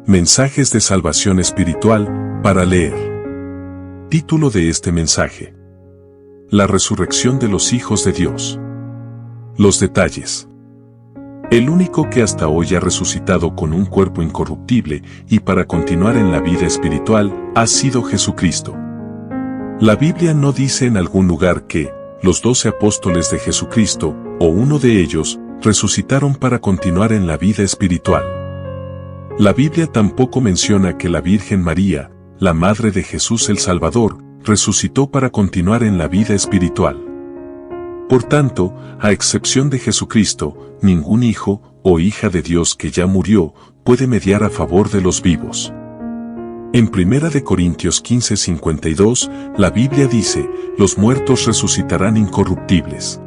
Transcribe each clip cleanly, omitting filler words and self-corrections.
Mensajes de salvación espiritual para leer. Título de este mensaje: La resurrección de los hijos de Dios. Los detalles. El único que hasta hoy ha resucitado con un cuerpo incorruptible y para continuar en la vida espiritual ha sido Jesucristo. La Biblia no dice en algún lugar que los 12 apóstoles de Jesucristo, o uno de ellos, resucitaron para continuar en la vida espiritual. La Biblia tampoco menciona que la Virgen María, la Madre de Jesús el Salvador, resucitó para continuar en la vida espiritual. Por tanto, a excepción de Jesucristo, ningún hijo o hija de Dios que ya murió puede mediar a favor de los vivos. En 1 Corintios 15:52, la Biblia dice: los muertos resucitarán incorruptibles.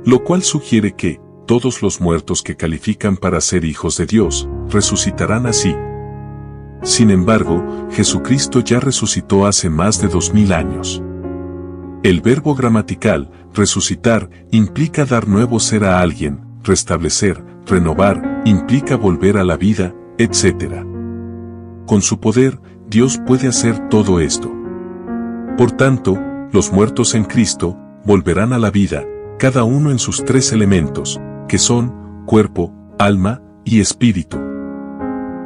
Lo cual sugiere que todos los muertos que califican para ser hijos de Dios resucitarán así. Sin embargo, Jesucristo ya resucitó hace más de 2000 años. El verbo gramatical, resucitar, implica dar nuevo ser a alguien, restablecer, renovar, implica volver a la vida, etc. Con su poder, Dios puede hacer todo esto. Por tanto, los muertos en Cristo volverán a la vida, cada uno en sus tres elementos, que son cuerpo, alma y espíritu.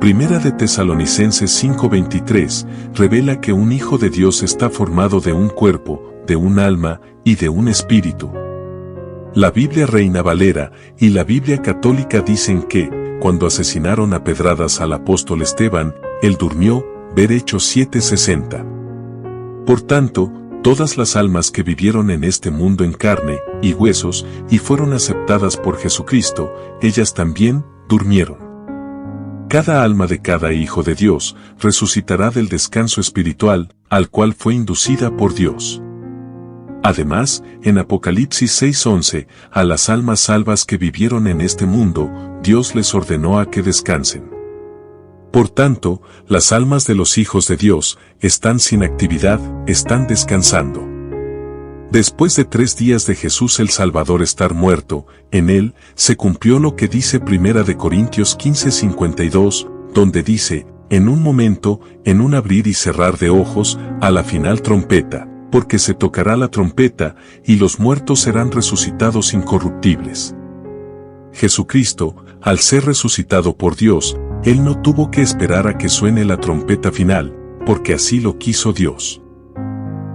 Primera de Tesalonicenses 5:23 revela que un hijo de Dios está formado de un cuerpo, de un alma y de un espíritu. La Biblia Reina Valera y la Biblia Católica dicen que, cuando asesinaron a pedradas al apóstol Esteban, él durmió, ver Hechos 7:60. Por tanto, todas las almas que vivieron en este mundo en carne y huesos y fueron aceptadas por Jesucristo, ellas también durmieron. Cada alma de cada hijo de Dios resucitará del descanso espiritual al cual fue inducida por Dios. Además, en Apocalipsis 6:11, a las almas salvas que vivieron en este mundo, Dios les ordenó a que descansen. Por tanto, las almas de los hijos de Dios están sin actividad, están descansando. Después de 3 días de Jesús el Salvador estar muerto, en él se cumplió lo que dice 1 Corintios 15:52, donde dice: en un momento, en un abrir y cerrar de ojos, a la final trompeta, porque se tocará la trompeta, y los muertos serán resucitados incorruptibles. Jesucristo, al ser resucitado por Dios, él no tuvo que esperar a que suene la trompeta final, porque así lo quiso Dios.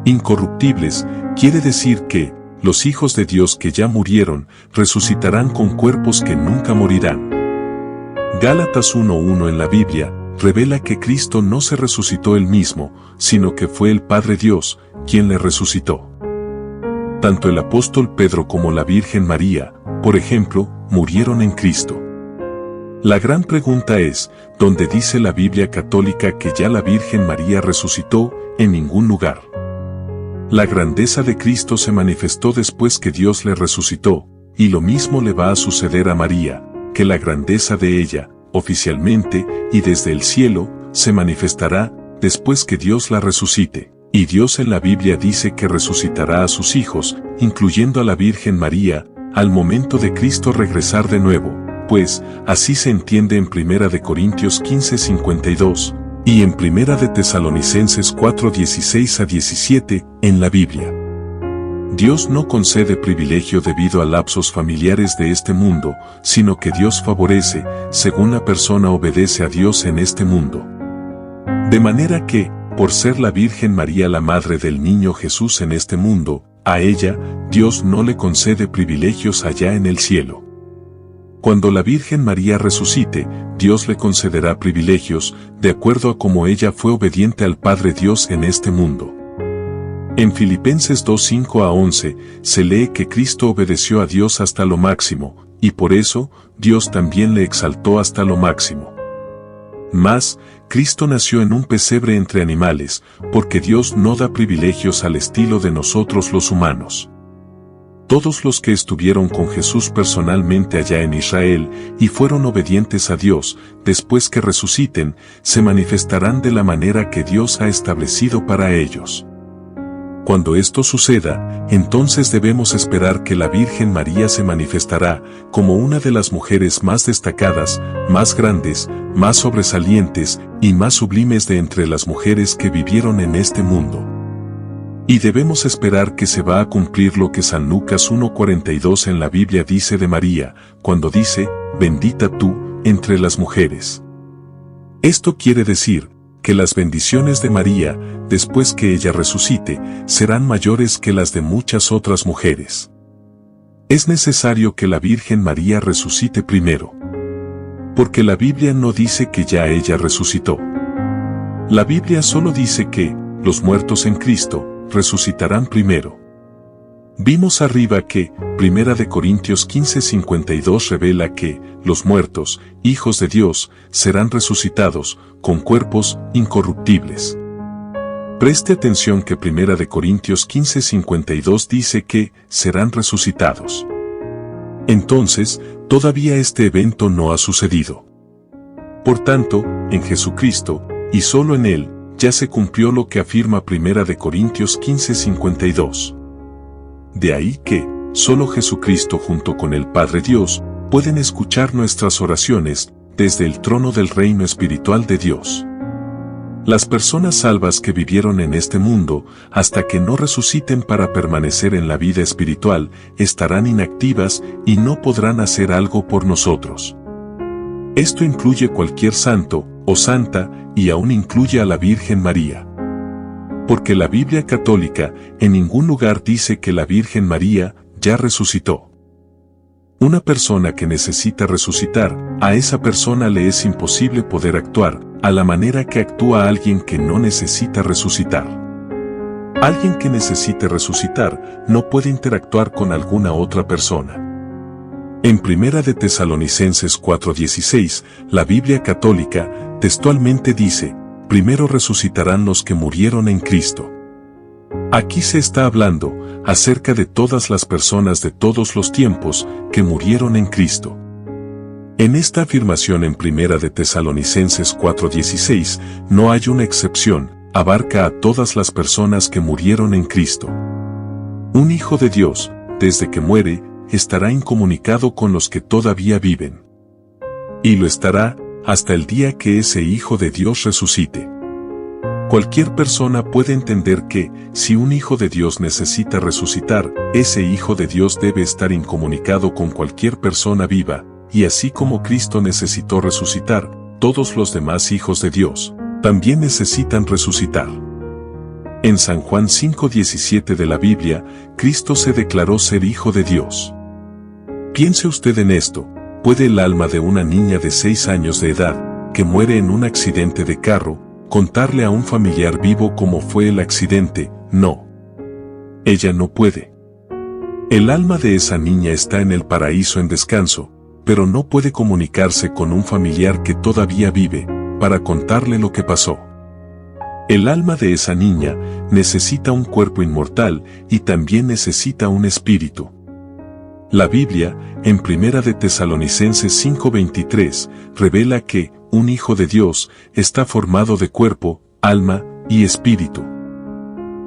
Incorruptibles quiere decir que los hijos de Dios que ya murieron resucitarán con cuerpos que nunca morirán. Gálatas 1:1 en la Biblia revela que Cristo no se resucitó él mismo, sino que fue el Padre Dios quien le resucitó. Tanto el apóstol Pedro como la Virgen María, por ejemplo, murieron en Cristo. La gran pregunta es, ¿dónde dice la Biblia Católica que ya la Virgen María resucitó? En ningún lugar. La grandeza de Cristo se manifestó después que Dios le resucitó, y lo mismo le va a suceder a María, que la grandeza de ella, oficialmente, y desde el cielo, se manifestará, después que Dios la resucite. Y Dios en la Biblia dice que resucitará a sus hijos, incluyendo a la Virgen María, al momento de Cristo regresar de nuevo, pues, así se entiende en 1 Corintios 15:52, y en 1 Tesalonicenses 4:16-17, en la Biblia. Dios no concede privilegio debido a lapsos familiares de este mundo, sino que Dios favorece, según la persona obedece a Dios en este mundo. De manera que, por ser la Virgen María la madre del niño Jesús en este mundo, a ella, Dios no le concede privilegios allá en el cielo. Cuando la Virgen María resucite, Dios le concederá privilegios, de acuerdo a cómo ella fue obediente al Padre Dios en este mundo. En Filipenses 2:5-11, se lee que Cristo obedeció a Dios hasta lo máximo, y por eso, Dios también le exaltó hasta lo máximo. Mas, Cristo nació en un pesebre entre animales, porque Dios no da privilegios al estilo de nosotros los humanos. Todos los que estuvieron con Jesús personalmente allá en Israel y fueron obedientes a Dios, después que resuciten, se manifestarán de la manera que Dios ha establecido para ellos. Cuando esto suceda, entonces debemos esperar que la Virgen María se manifestará como una de las mujeres más destacadas, más grandes, más sobresalientes y más sublimes de entre las mujeres que vivieron en este mundo. Y debemos esperar que se va a cumplir lo que San Lucas 1:42 en la Biblia dice de María, cuando dice, bendita tú, entre las mujeres. Esto quiere decir, que las bendiciones de María, después que ella resucite, serán mayores que las de muchas otras mujeres. Es necesario que la Virgen María resucite primero. Porque la Biblia no dice que ya ella resucitó. La Biblia solo dice que, los muertos en Cristo, resucitarán primero. Vimos arriba que, 1 Corintios 15:52 revela que, los muertos, hijos de Dios, serán resucitados, con cuerpos incorruptibles. Preste atención que 1 Corintios 15:52 dice que, serán resucitados. Entonces, todavía este evento no ha sucedido. Por tanto, en Jesucristo, y solo en Él, ya se cumplió lo que afirma 1 Corintios 15:52. De ahí que, solo Jesucristo junto con el Padre Dios, pueden escuchar nuestras oraciones, desde el trono del reino espiritual de Dios. Las personas salvas que vivieron en este mundo, hasta que no resuciten para permanecer en la vida espiritual, estarán inactivas y no podrán hacer algo por nosotros. Esto incluye cualquier santo o santa y aún incluye a la Virgen María. Porque la Biblia católica en ningún lugar dice que la Virgen María ya resucitó. Una persona que necesita resucitar, a esa persona le es imposible poder actuar a la manera que actúa alguien que no necesita resucitar. Alguien que necesite resucitar no puede interactuar con alguna otra persona. En 1 de Tesalonicenses 4:16, la Biblia católica textualmente dice, primero resucitarán los que murieron en Cristo. Aquí se está hablando acerca de todas las personas de todos los tiempos que murieron en Cristo. En esta afirmación en 1 de Tesalonicenses 4:16 no hay una excepción, abarca a todas las personas que murieron en Cristo. Un hijo de Dios, desde que muere, estará incomunicado con los que todavía viven. Y lo estará hasta el día que ese Hijo de Dios resucite. Cualquier persona puede entender que, si un Hijo de Dios necesita resucitar, ese Hijo de Dios debe estar incomunicado con cualquier persona viva, y así como Cristo necesitó resucitar, todos los demás hijos de Dios también necesitan resucitar. En San Juan 5:17 de la Biblia, Cristo se declaró ser Hijo de Dios. Piense usted en esto. ¿Puede el alma de una niña de 6 años de edad, que muere en un accidente de carro, contarle a un familiar vivo cómo fue el accidente? No. Ella no puede. El alma de esa niña está en el paraíso en descanso, pero no puede comunicarse con un familiar que todavía vive, para contarle lo que pasó. El alma de esa niña necesita un cuerpo inmortal y también necesita un espíritu. La Biblia, en 1 de Tesalonicenses 5:23, revela que un Hijo de Dios está formado de cuerpo, alma y espíritu.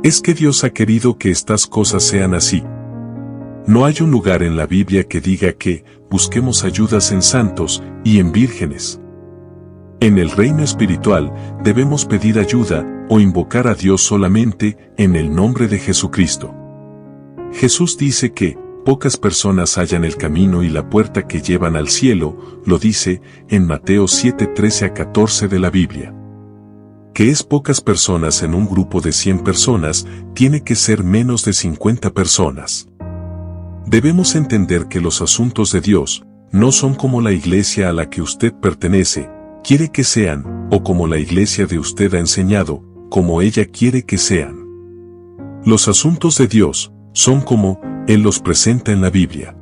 Es que Dios ha querido que estas cosas sean así. No hay un lugar en la Biblia que diga que busquemos ayudas en santos y en vírgenes. En el reino espiritual debemos pedir ayuda o invocar a Dios solamente en el nombre de Jesucristo. Jesús dice que pocas personas hallan el camino y la puerta que llevan al cielo, lo dice en Mateo 7:13-14 de la Biblia. Que es pocas personas en un grupo de 100 personas, tiene que ser menos de 50 personas. Debemos entender que los asuntos de Dios no son como la iglesia a la que usted pertenece quiere que sean, o como la iglesia de usted ha enseñado, como ella quiere que sean. Los asuntos de Dios son como Él los presenta en la Biblia.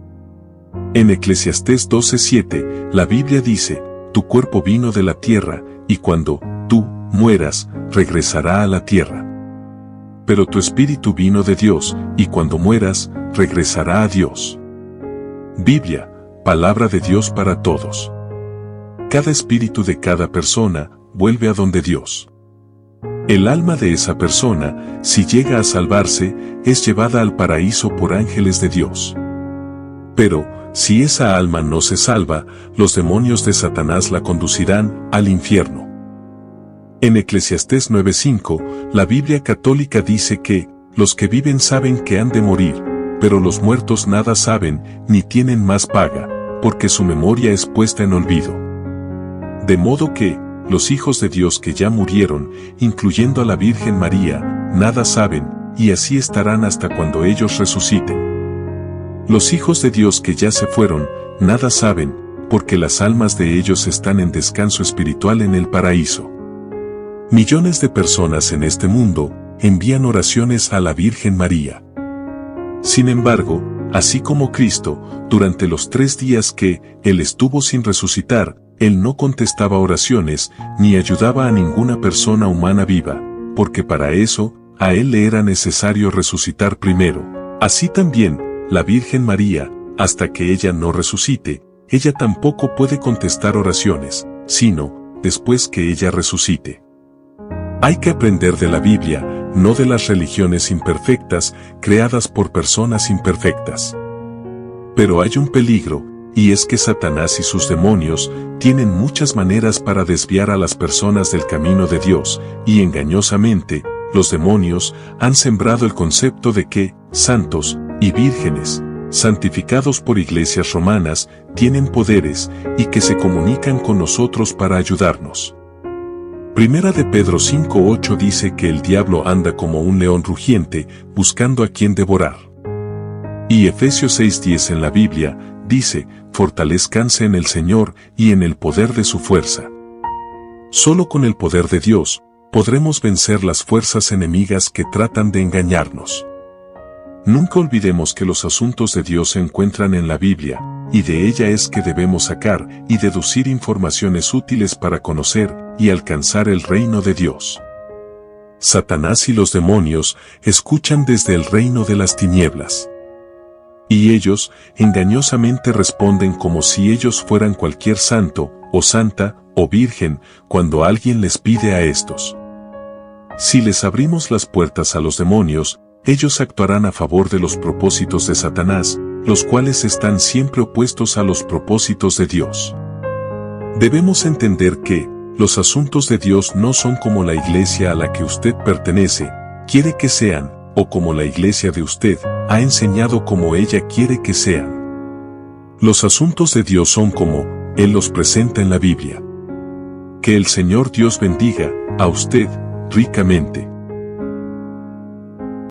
En Eclesiastés 12:7, la Biblia dice, tu cuerpo vino de la tierra, y cuando tú mueras, regresará a la tierra. Pero tu espíritu vino de Dios, y cuando mueras, regresará a Dios. Biblia, palabra de Dios para todos. Cada espíritu de cada persona vuelve a donde Dios. El alma de esa persona, si llega a salvarse, es llevada al paraíso por ángeles de Dios. Pero, si esa alma no se salva, los demonios de Satanás la conducirán al infierno. En Eclesiastés 9:5, la Biblia católica dice que, los que viven saben que han de morir, pero los muertos nada saben, ni tienen más paga, porque su memoria es puesta en olvido. De modo que, los hijos de Dios que ya murieron, incluyendo a la Virgen María, nada saben, y así estarán hasta cuando ellos resuciten. Los hijos de Dios que ya se fueron, nada saben, porque las almas de ellos están en descanso espiritual en el paraíso. Millones de personas en este mundo envían oraciones a la Virgen María. Sin embargo, así como Cristo, durante los 3 días que Él estuvo sin resucitar, Él no contestaba oraciones, ni ayudaba a ninguna persona humana viva, porque para eso, a Él le era necesario resucitar primero. Así también, la Virgen María, hasta que ella no resucite, ella tampoco puede contestar oraciones, sino, después que ella resucite. Hay que aprender de la Biblia, no de las religiones imperfectas, creadas por personas imperfectas. Pero hay un peligro, y es que Satanás y sus demonios tienen muchas maneras para desviar a las personas del camino de Dios, y engañosamente, los demonios han sembrado el concepto de que santos y vírgenes, santificados por iglesias romanas, tienen poderes y que se comunican con nosotros para ayudarnos. Primera de Pedro 5:8 dice que el diablo anda como un león rugiente, buscando a quien devorar. Y Efesios 6:10 en la Biblia, dice, fortalezcanse en el Señor y en el poder de su fuerza. Solo con el poder de Dios, podremos vencer las fuerzas enemigas que tratan de engañarnos. Nunca olvidemos que los asuntos de Dios se encuentran en la Biblia, y de ella es que debemos sacar y deducir informaciones útiles para conocer y alcanzar el reino de Dios. Satanás y los demonios escuchan desde el reino de las tinieblas. Y ellos, engañosamente responden como si ellos fueran cualquier santo, o santa, o virgen, cuando alguien les pide a estos. Si les abrimos las puertas a los demonios, ellos actuarán a favor de los propósitos de Satanás, los cuales están siempre opuestos a los propósitos de Dios. Debemos entender que, los asuntos de Dios no son como la iglesia a la que usted pertenece, quiere que sean, o como la iglesia de usted ha enseñado como ella quiere que sean. Los asuntos de Dios son como Él los presenta en la Biblia. Que el Señor Dios bendiga a usted ricamente.